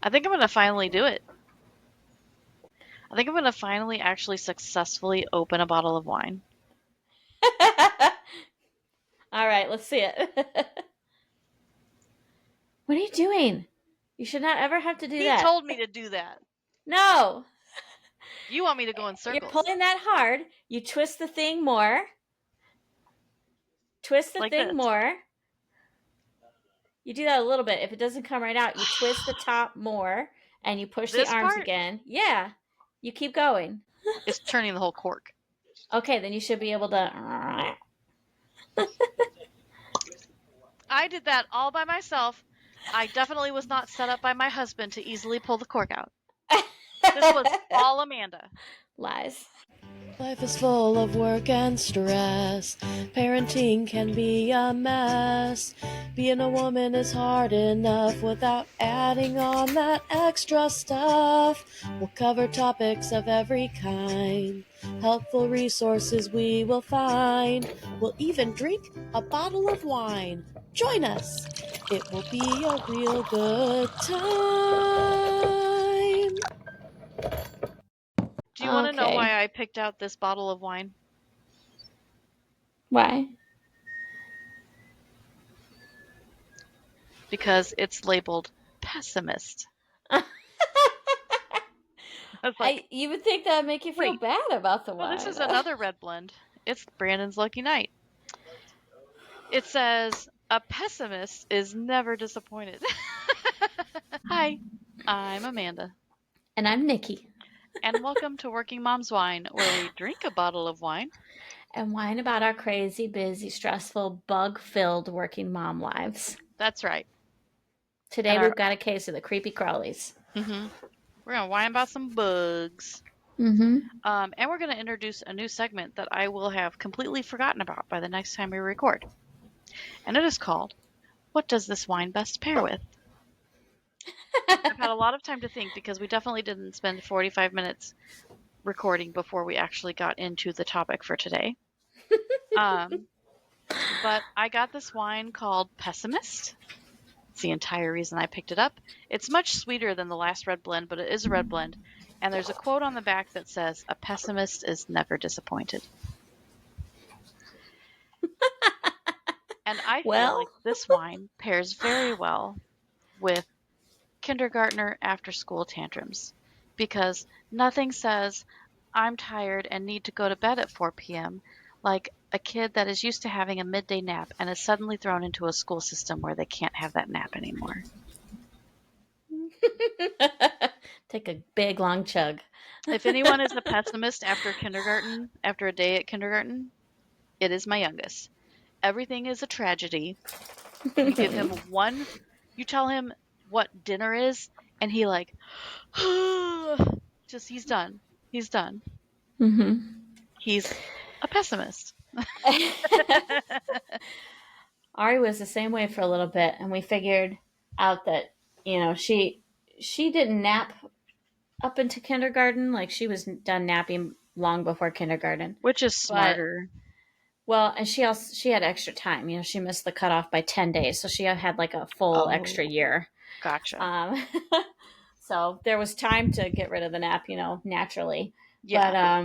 I think I'm going to finally do it. I think I'm going to finally actually successfully open a bottle of wine. All right, let's see it. What are you doing? You should not ever have to do He that. told me to do that. No, You want me to go in you're circles. pulling that hard. You twist the thing more. Twist the Like thing this. more. You do that a little bit. If it doesn't come right out, you twist the top more and you push the This arms part again. Yeah, you keep going. is turning the whole cork. Okay, then you should be able to. I did that all by myself. I definitely was not set up by my husband to easily pull the cork out. This was all Amanda. Lies. Life is full of work and stress. Parenting can be a mess. Being a woman is hard enough without adding on that extra stuff. We'll cover topics of every kind. Helpful resources we will find. We'll even drink a bottle of wine. Join us. It will be a real good time. Do you want to know Okay. why I picked out this bottle of wine? Why? Because it's labeled pessimist. I was like, You would think that would make you feel wait, bad about the no, this wine. is another red blend. It's Brandon's Lucky Night. It says, a pessimist is never disappointed. Hi, I'm Amanda. And I'm Nikki. And welcome to Working Mom's Wine, where we drink a bottle of wine. And whine about our crazy, busy, stressful, bug filled working mom lives. That's right. Today And we've got a case of the creepy crawlies. we're going to whine about some bugs. Mm-hmm. And we're going to introduce a new segment that I will have completely forgotten about by the next time we record. And it is called, What Does This Wine Best Pair With? I've had a lot of time to think because we definitely didn't spend 45 minutes recording before we actually got into the topic for today. But I got this wine called Pessimist. It's the entire reason I picked it up. It's much sweeter than the last red blend, but it is a red blend. And there's a quote on the back that says, a pessimist is never disappointed. And I feel like Well, this wine pairs very well with kindergartner after school tantrums because nothing says I'm tired and need to go to bed at 4 p.m. like a kid that is used to having a midday nap and is suddenly thrown into a school system where they can't have that nap anymore. take a big long chug. If anyone is a pessimist after kindergarten, after a day at kindergarten, it is my youngest. Everything is a tragedy. You give him you tell him what dinner is, and he like, just he's done. He's done. Mm-hmm. He's a pessimist. Ari was the same way for a little bit, and we figured out that she didn't nap up into kindergarten. Like she was done napping long before kindergarten. Which is But smarter. well, and she had extra time. She missed the cutoff by 10 days, so she had like a full Oh, extra year. gotcha. So there was time to get rid of the nap, naturally. Yeah.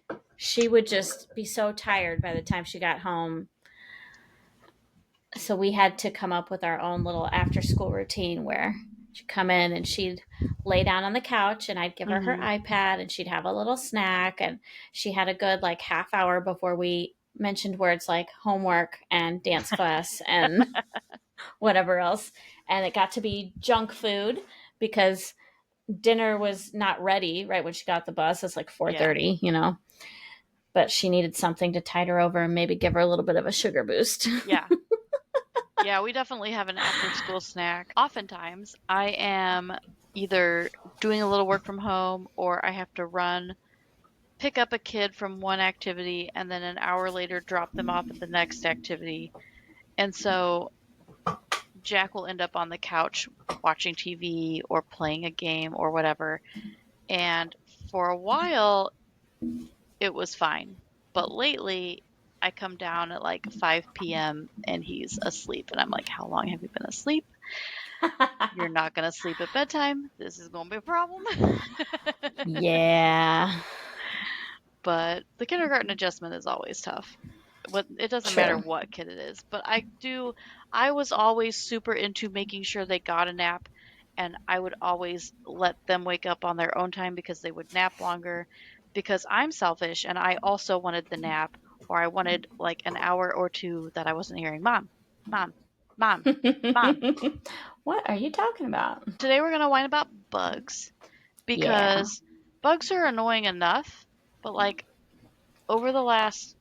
But she would just be so tired by the time she got home. So we had to come up with our own little after school routine where she'd come in and she'd lay down on the couch and I'd give her her iPad and she'd have a little snack, and she had a good like half hour before we mentioned words like homework and dance class and whatever else. And it got to be junk food because dinner was not ready right when she got the bus. It's like 4:30, but she needed something to tide her over and maybe give her a little bit of a sugar boost. Yeah. Yeah, we definitely have an after school snack. Oftentimes, I am either doing a little work from home or I have to pick up a kid from one activity and then an hour later drop them off at the next activity. And so Jack will end up on the couch watching TV or playing a game or whatever. And for a while, it was fine. But lately, I come down at like 5 p.m. and he's asleep. And I'm like, how long have you been asleep? You're not going to sleep at bedtime. This is going to be a problem. Yeah. But the kindergarten adjustment is always tough. It doesn't matter True. what kid it is, but I was always super into making sure they got a nap, and I would always let them wake up on their own time because they would nap longer, because I'm selfish and I also wanted the nap, or I wanted like an hour or two that I wasn't hearing mom, mom, mom, mom. What are you talking about? Today we're going to whine about bugs, Yeah. because bugs are annoying enough, but like over the last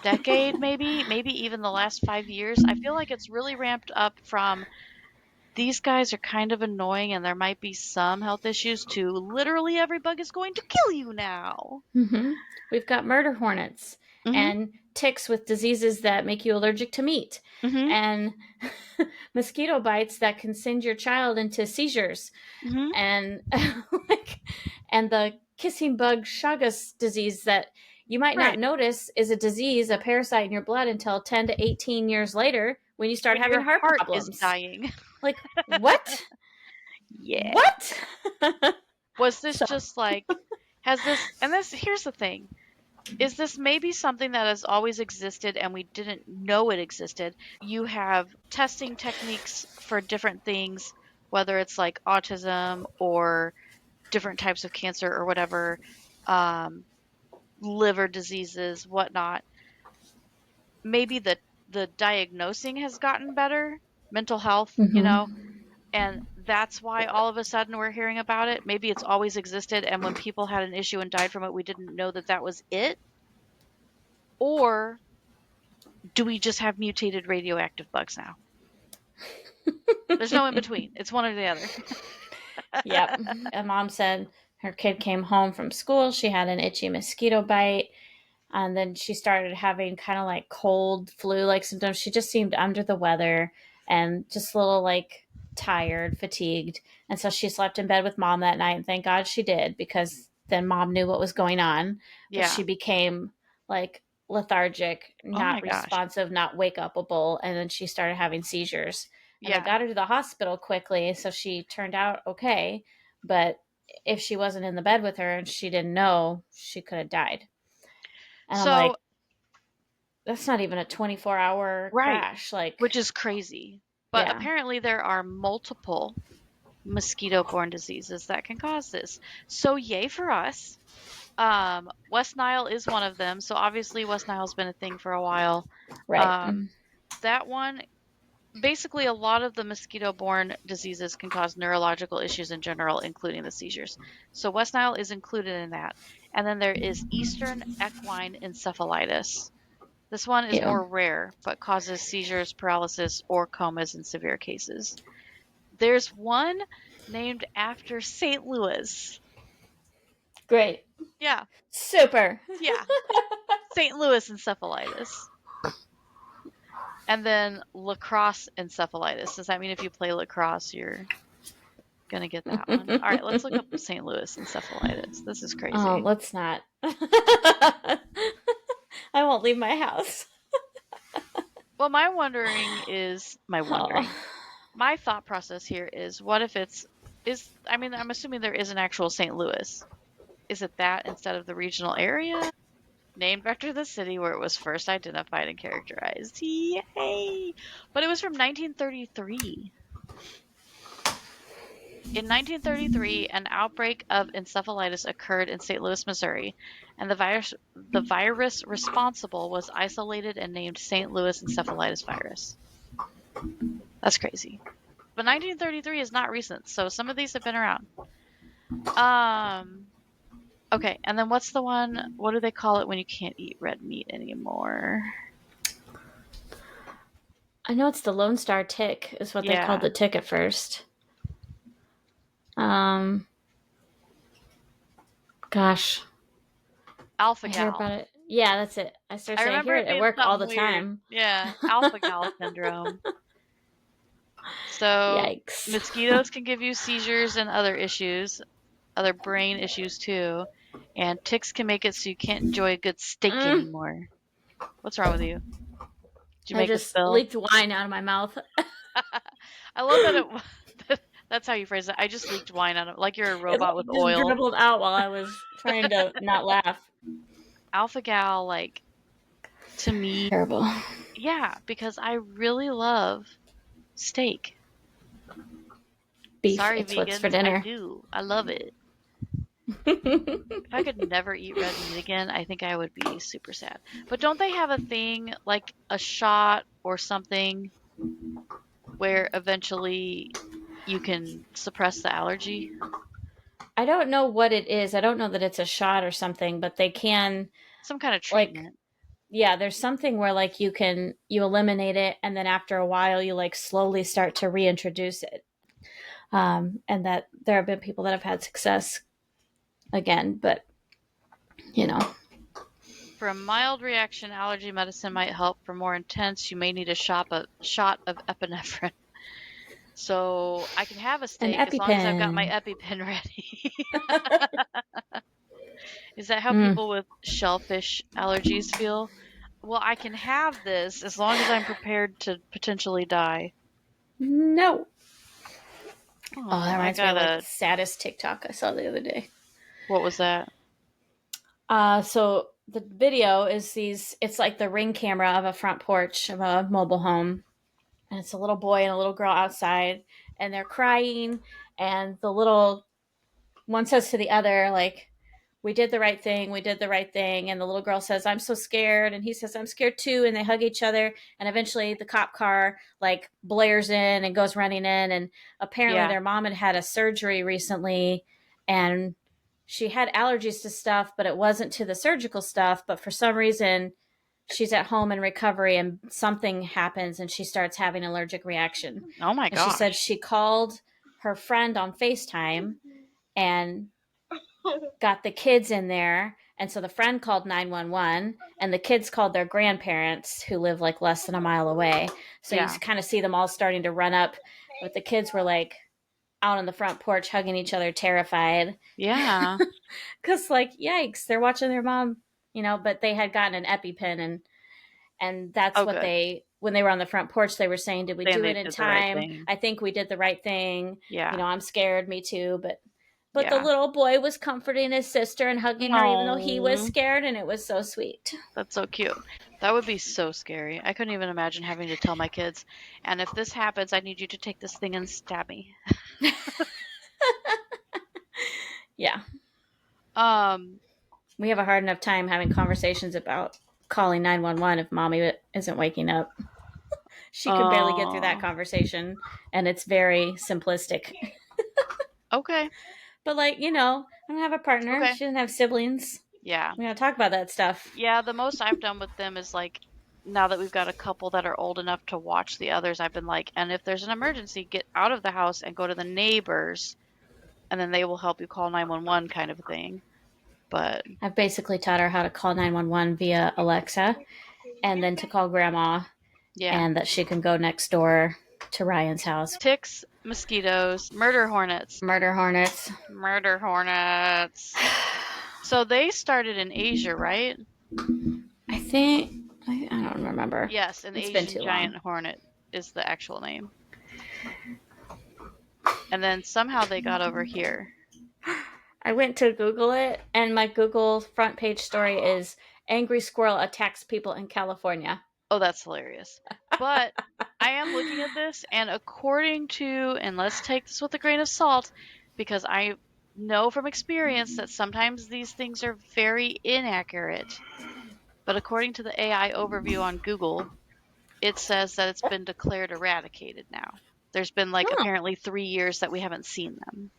decade, maybe even the last 5 years, I feel like it's really ramped up from these guys are kind of annoying and there might be some health issues to literally every bug is going to kill you now. hmm We've got murder hornets Mhm. and ticks with diseases that make you allergic to meat, Mhm. and mosquito bites that can send your child into seizures, Mhm. and like, and the kissing bug Chagas disease that you might not Right. notice is a disease, a parasite in your blood, until 10 to 18 years later when you start When having your heart heart is problems. dying. Like, what? Yeah. What? Was this So, just like has this and this here's the thing. Is this maybe something that has always existed and we didn't know it existed? You have testing techniques for different things, whether it's like autism or different types of cancer or whatever, um, liver diseases, whatnot. Maybe the diagnosing has gotten better, mental health, mhm. and that's why all of a sudden we're hearing about it. Maybe it's always existed, and when people had an issue and died from it, we didn't know that that was it. Or do we just have mutated radioactive bugs now? There's no in between. It's one or the other. Yep. A mom said her kid came home from school. She had an itchy mosquito bite. And then she started having kind of like cold, flu like symptoms. She just seemed under the weather and just a little like tired, fatigued. And so she slept in bed with mom that night. And thank God she did, because then mom knew what was going on. But Yeah. she became like lethargic, Oh my not gosh. responsive, not wake upable. And then she started having seizures. And they Yeah. got her to the hospital quickly. So she turned out okay. But if she wasn't in the bed with her and she didn't know, she could have died. And I'm So, like, that's not even a 24-hour right, crash. Like, which is crazy. But yeah. apparently there are multiple mosquito-borne diseases that can cause this. So yay for us. West Nile is one of them. So obviously West Nile's been a thing for a while. Right. Um, that one, basically a lot of the mosquito-borne diseases can cause neurological issues in general, including the seizures. So West Nile is included in that. And then there is Eastern equine encephalitis. This one is Ew. more rare, but causes seizures, paralysis, or comas in severe cases. There's one named after St. Louis. Great. Yeah, Super. yeah. St. Louis encephalitis. And then lacrosse encephalitis. Does that mean if you play lacrosse, you're going to get that one? All right, let's look up St. Louis encephalitis. This is Oh, crazy. let's not. I won't leave my house. Well, my Oh. wondering, my thought process here is what if I mean, I'm assuming there is an actual St. Louis. Is it that instead of the regional area? Named after the city where it was first identified and characterized. Yay! But it was from 1933. In 1933, an outbreak of encephalitis occurred in St. Louis, Missouri, and the virus responsible was isolated and named St. Louis encephalitis virus. That's crazy. But 1933 is not recent, so some of these have been around. Um, okay, and then what's the one? What do they call it when you can't eat red meat anymore? I know it's the Lone Star tick, is what they called Yeah, the tick at first. Um, gosh, alpha I hear gal. about it. Yeah, that's it. I start I saying I remember hear it it at being work all something the weird. time. Yeah, alpha gal syndrome. So Yikes. mosquitoes can give you seizures and other issues, other brain issues too. And ticks can make it so you can't enjoy a good steak Mm, anymore. What's wrong with you? Did you I make a just spill? leaked wine out of my mouth. I love that it. That's how you phrase it. I just leaked wine out of like you're a It robot like with just oil. dribbled out while I was trying to not laugh. Alpha gal, like to me, Terrible. yeah, because I really love steak. Beef, Sorry, it's what's for vegans, I dinner. do. I love it. If I could never eat red meat again, I think I would be super sad. But don't they have a thing like a shot or something where eventually you can suppress the allergy? I don't know what it is. I don't know that it's a shot or something, but they can, Some kind of like, treatment. yeah, there's something where like you eliminate it, and then after a while you like slowly start to reintroduce it. And that there have been people that have had success again, but you know. For a mild reaction, allergy medicine might help. For more intense, you may need a shot of epinephrine. So I can have a An steak as long as I've got my EpiPen. EpiPen ready. Is that how Mm. people with shellfish allergies feel? Well, I can have this as long as I'm prepared to potentially die. No. Oh, Oh, that I reminds me of like the gotta. saddest TikTok I saw the other day. What was that? So the video is it's like the ring camera of a front porch of a mobile home. And it's a little boy and a little girl outside, and they're crying. And the little one says to the other, like, we did the right thing, we did the right thing. And the little girl says, I'm so scared. And he says, I'm scared too. And they hug each other. And eventually the cop car like blares in and goes running in. And apparently Yeah. their mom had had a surgery recently, and she had allergies to stuff, but it wasn't to the surgical stuff. But for some reason, she's at home in recovery and something happens and she starts having an allergic reaction. Oh my And she said gosh. she called her friend on FaceTime and got the kids in there. And so the friend called 911 and the kids called their grandparents who live like less than a mile away. So you Yeah. kind of see them all starting to run up, but the kids were like out on the front porch hugging each other, terrified. Yeah. Because, like, yikes, they're watching their mom, but they had gotten an EpiPen, and that's Oh, what good. when they were on the front porch, they were saying, did we Saying do they it in did the right time? thing. I think we did the right thing. Yeah. I'm scared, me too. But the Yeah. little boy was comforting his sister and hugging her, even though he was No. scared, and it was so sweet. That's so cute. That would be so scary. I couldn't even imagine having to tell my kids, and if this happens, I need you to take this thing and stab me. Yeah. Um, We have a hard enough time having conversations about calling 911 if mommy isn't waking up. She can barely get through that oh, conversation, and it's very simplistic. okay. But, like, I don't have a partner. Okay. She doesn't have siblings. Yeah. We gotta talk about that stuff. Yeah, the most I've done with them is like now that we've got a couple that are old enough to watch the others, I've been like, and if there's an emergency, get out of the house and go to the neighbors, and then they will help you call 911 kind of thing. But I've basically taught her how to call 911 via Alexa, and then to call grandma, yeah, and that she can go next door to Ryan's house. ticks, mosquitoes, murder hornets. Murder hornets. Murder hornets. So they started in Asia, right? I think, I don't remember. Yes, an It's been Asian too long. giant hornet is the actual name. And then somehow they got over here. I went to Google it, and my Google front page story is Angry Squirrel Attacks People in California. Oh, that's hilarious. But I am looking at this, and according to, and let's take this with a grain of salt, because I know from experience that sometimes these things are very inaccurate. But according to the AI overview on Google, it says that it's been declared eradicated now. There's been like Oh, apparently 3 years that we haven't seen them.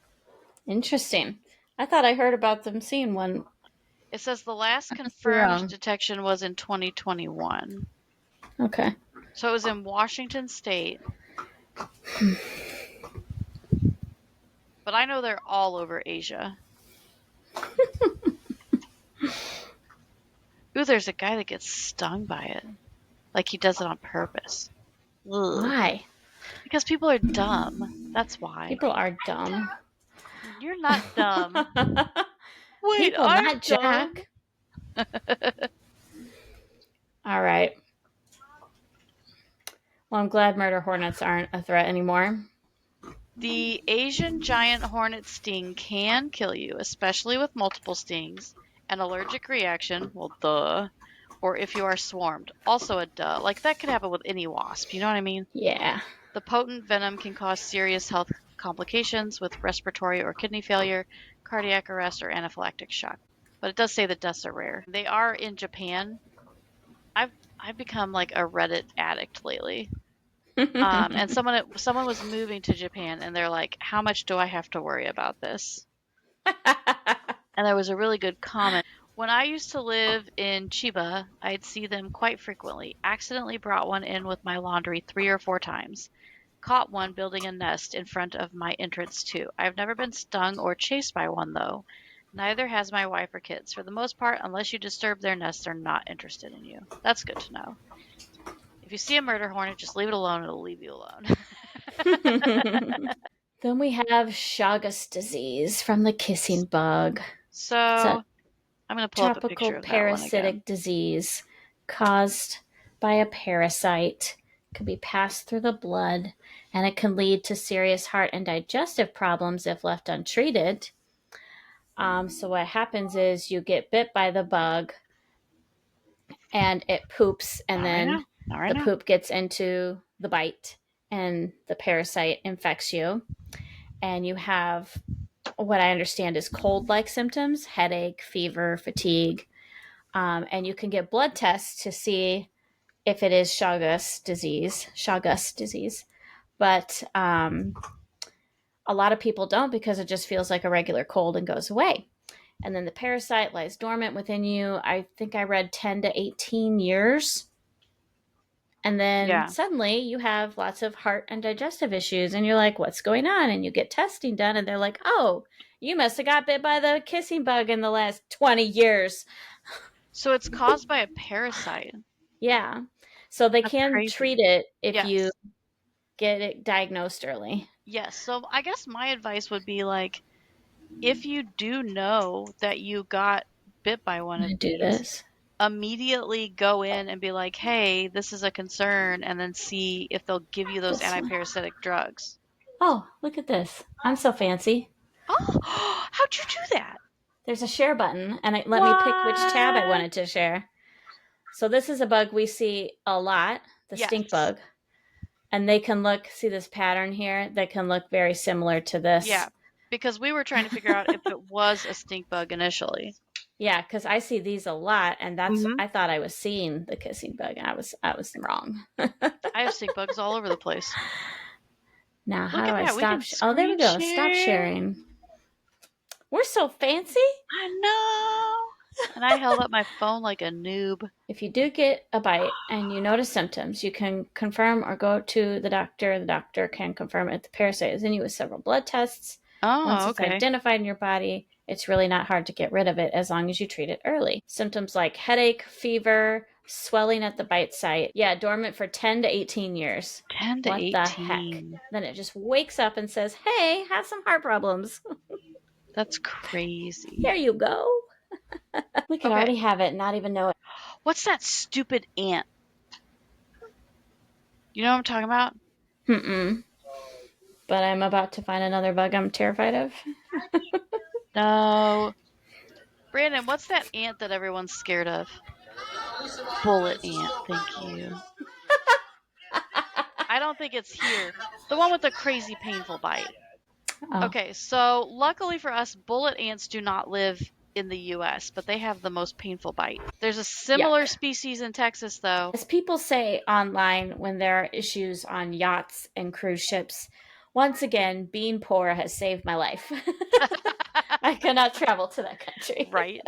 interesting. I thought I heard about them seeing one. It says the last I must be confirmed wrong. detection was in 2021. Okay. So it was in Washington State, but I know they're all over Asia. Ooh, there's a guy that gets stung by it. Like he does it on purpose. Ugh. Why? Because people are dumb. That's why. People are dumb. You're not dumb. Wait, People, I'm not dumb. Jack. All right. Well, I'm glad murder hornets aren't a threat anymore. The Asian giant hornet sting can kill you, especially with multiple stings, an allergic reaction, well, duh, or if you are swarmed, also a duh. Like that could happen with any wasp, you know what I mean? Yeah. The potent venom can cause serious health complications with respiratory or kidney failure, cardiac arrest, or anaphylactic shock. But it does say that deaths are rare. They are in Japan. I've I've become like a Reddit addict lately. And someone was moving to Japan, and they're like, "How much do I have to worry about this?" And there was a really good comment. When I used to live in Chiba, I'd see them quite frequently. Accidentally brought one in with my laundry 3 or 4 times. Caught one building a nest in front of my entrance too. I've never been stung or chased by one though. Neither has my wife or kids. For the most part, unless you disturb their nest, they're not interested in you. That's good to know. If you see a murder hornet, just leave it alone. It'll leave you alone. Then we have Chagas disease from the kissing bug. So It's a I'm going to pull up a tropical picture of that one again. parasitic disease caused by a parasite. It can be passed through the blood, and it can lead to serious heart and digestive problems if left untreated. So what happens is you get bit by the bug, and it poops, and Not right then now. Not right the now. poop gets into the bite, and the parasite infects you, and you have what I understand is cold-like symptoms: headache, fever, fatigue. And you can get blood tests to see if it is Chagas disease. But a lot of people don't, because it just feels like a regular cold and goes away. And then the parasite lies dormant within you. I think I read 10 to 18 years. And then Yeah. suddenly you have lots of heart and digestive issues, and you're like, what's going on? And you get testing done, and they're like, oh, you must have got bit by the kissing bug in the last 20 years. So it's caused by a parasite. Yeah. So they That's can crazy. treat it if you Yes. get it diagnosed early. Yes. So I guess my advice would be like, if you do know that you got bit by one I'm of gonna do these, this. immediately go in and be like, hey, this is a concern, and then see if they'll give you those This one. antiparasitic drugs. Oh, look at this. I'm so fancy. Oh, how'd you do that? There's a share button, and it let me pick which tab I What? wanted to share. So this is a bug we see a lot, the stink Yes. bug. And they can look, see this pattern here? They can look very similar to Yeah. this. Because we were trying to figure out if it was a stink bug initially. Yeah, because I see these a lot, and that's Hmm. I thought I was seeing the kissing bug, and I was wrong. I have stink bugs all over the place. Now, how Look do at I that. We stop? can Oh, there we screen go. Stop share. sharing. We're so fancy. I know. And I held up my phone like a noob. If you do get a bite and you notice symptoms, you can confirm or go to the doctor. The doctor can confirm if the parasite is in you with several blood tests. Once Oh, it's okay. identified in your body, it's really not hard to get rid of it as long as you treat it early. Symptoms like headache, fever, swelling at the bite site. Yeah, dormant for 10 to 18 years. 10 to What the heck? 18. Then it just wakes up and says, hey, have some heart problems. That's crazy. Here you go. We could Okay. already have it and not even know it. What's that stupid ant? You know what I'm talking about? Mm-mm. But I'm about to find another bug I'm terrified of. No. Brandon, what's that ant that everyone's scared of? Bullet ant. Thank you. I don't think it's here. The one with the crazy painful bite. Oh, Okay, so luckily for us, bullet ants do not live in the US, but they have the most painful bite. There's a similar yuck. species in Texas, though. As people say online when there are issues on yachts and cruise ships, once again, being poor has saved my life. I cannot travel to that country. Right?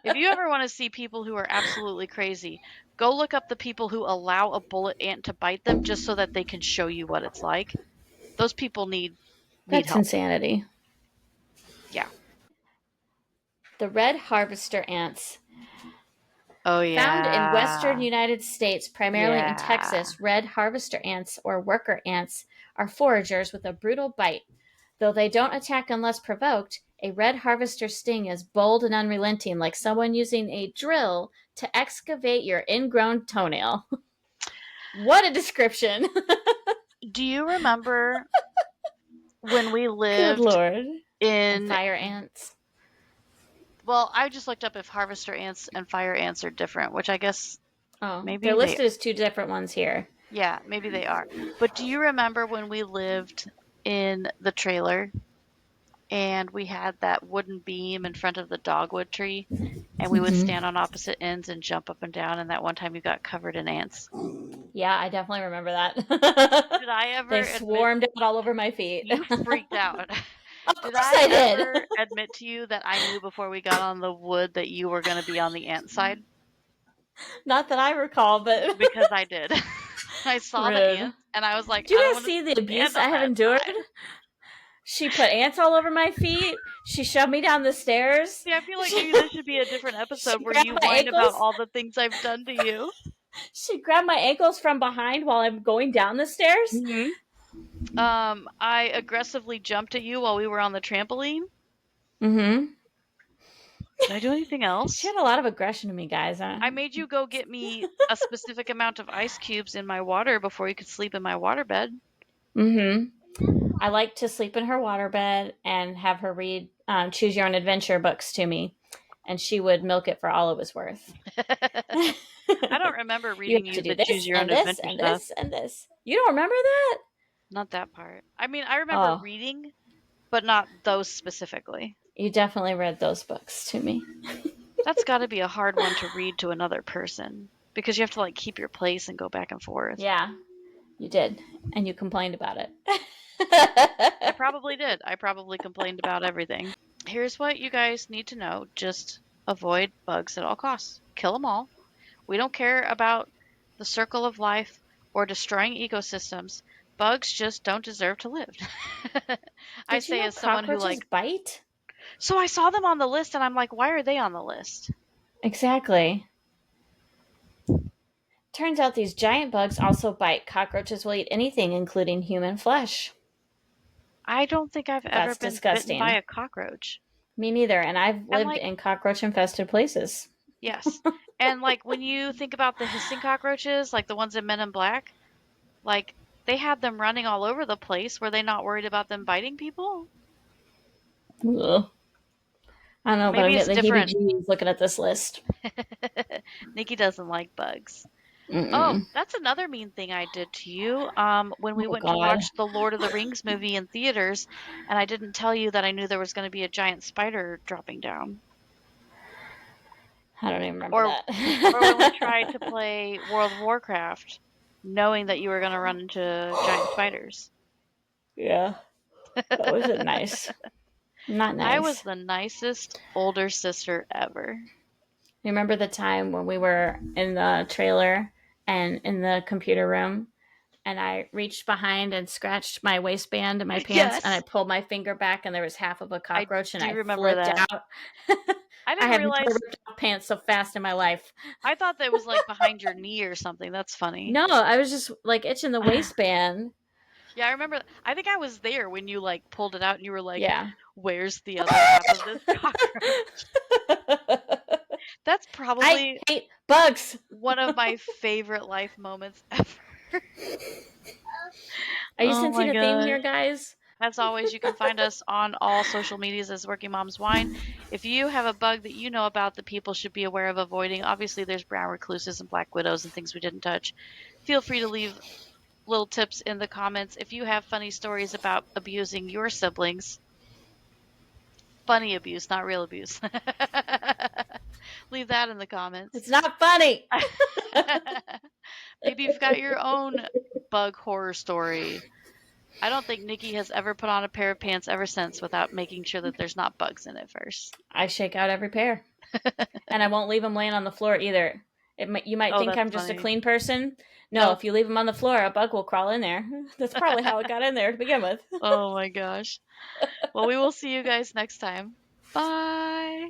If you ever want to see people who are absolutely crazy, go look up the people who allow a bullet ant to bite them just so that they can show you what it's like. Those people need That's help. insanity. Yeah. The red harvester ants. Oh Found in yeah. western United States, primarily in Yeah. Texas, red harvester ants or worker ants are foragers with a brutal bite. Though they don't attack unless provoked, a red harvester sting is bold and unrelenting, like someone using a drill to excavate your ingrown toenail. What a description! Do you remember when we Good lived Lord. And in, fire ants. well, I just looked up if harvester ants and fire ants are different, which I guess Oh, they're maybe they, listed as two different ones here. yeah, maybe they are. But do you remember when we lived in the trailer and we had that wooden beam in front of the dogwood tree and we would Mm-hmm. stand on opposite ends and jump up and down, and that one time you got covered in ants? Yeah, I definitely remember that. Did I ever They admit swarmed out all over my feet. you freaked out? Of Did course I I did. ever admit to you that I knew before we got on the wood that you were going to be on the ant side? Not that I recall, but Because I did. I saw the rude. ants and I was like, Do I you don't guys want to see the stand abuse on I have that endured? side. She put ants all over my feet. She shoved me down the stairs. See, I feel like She, maybe this should be a different episode she where grabbed you my whine about ankles. all the things I've done to you. She grabbed my ankles from behind while I'm going down the stairs. I aggressively jumped at you while we were on the trampoline. Mm-hmm. Did I do anything She else? had a lot of aggression to me, guys. I made you go get me a specific amount of ice cubes in my water before you could sleep in my waterbed. Mm-hmm. I like to sleep in her waterbed and have her read Choose Your Own Adventure books to me, and she would milk it for all it was worth. I don't remember You reading have you to the do choose this your own and this adventure and stuff. this and this. You don't remember that? Not that part. I mean, I remember Oh, reading, but not those specifically. you definitely read those books to me. That's got to be a hard one to read to another person because you have to like keep your place and go back and forth. Yeah, you did, and you complained about it. I probably did. I probably complained about everything. Here's what you guys need to know. Just avoid bugs at all costs. Kill them all. We don't care about the circle of life or destroying ecosystems. Bugs just don't deserve to live. I Did you say know as someone who cockroaches like, bite? so I saw them on the list and I'm like, why are they on the list? Exactly. Turns out these giant bugs also bite. Cockroaches will eat anything, including human flesh. I don't think I've ever That's been bitten by disgusting. a cockroach. Me neither, and I've And lived like, in cockroach infested places. yes. And like when you think about the hissing cockroaches, like the ones in Men in Black, like they had them running all over the place. Were they not worried about them biting people? Ugh. I don't know, but I'm Maybe it's getting the heebie different. jeebies looking at this list. Nikki doesn't like bugs. Oh, Mm-mm. that's another mean thing I did to you. When we Oh, went to God. watch the Lord of the Rings movie in theaters, and I didn't tell you that I knew there was going to be a giant spider dropping down. I don't even remember Or or when we that. tried to play World of Warcraft, knowing that you were going to run into giant spiders. Yeah, that wasn't nice. Not I was nice. the nicest older sister ever. Remember the time when we were in the trailer and in the computer room, and I reached behind and scratched my waistband and my pants, and I Yes, pulled my finger back, and there was half of a I cockroach, and do I remember flipped that. out. I I didn't have never realize, ripped off pants so fast in my life. I thought that was like behind your knee or something. That's funny. No, I was just like itching the waistband. Yeah, I remember. I think I was there when you like pulled it out and you were like, Yeah. "Where's the other half of this cockroach?" That's I probably hate bugs. one of my favorite life moments ever. Are you Oh sensing my a theme here, gosh. guys? As always, you can find us on all social medias as Working Moms Whine. If you have a bug that you know about that people should be aware of avoiding, obviously there's brown recluses and black widows and things we didn't touch. Feel free to leave little tips in the comments. If you have funny stories about abusing your siblings, funny abuse, not real abuse. Leave that in the comments. It's not funny. Maybe you've got your own bug horror story. I don't think Nikki has ever put on a pair of pants ever since without making sure that there's not bugs in it first. I shake out every pair, and I won't leave them laying on the floor either. You might Oh, think that's I'm just a funny. clean person. No, Nope. if you leave them on the floor, a bug will crawl in there. That's probably how it got in there to begin with. Oh my gosh. Well, we will see you guys next time. Bye.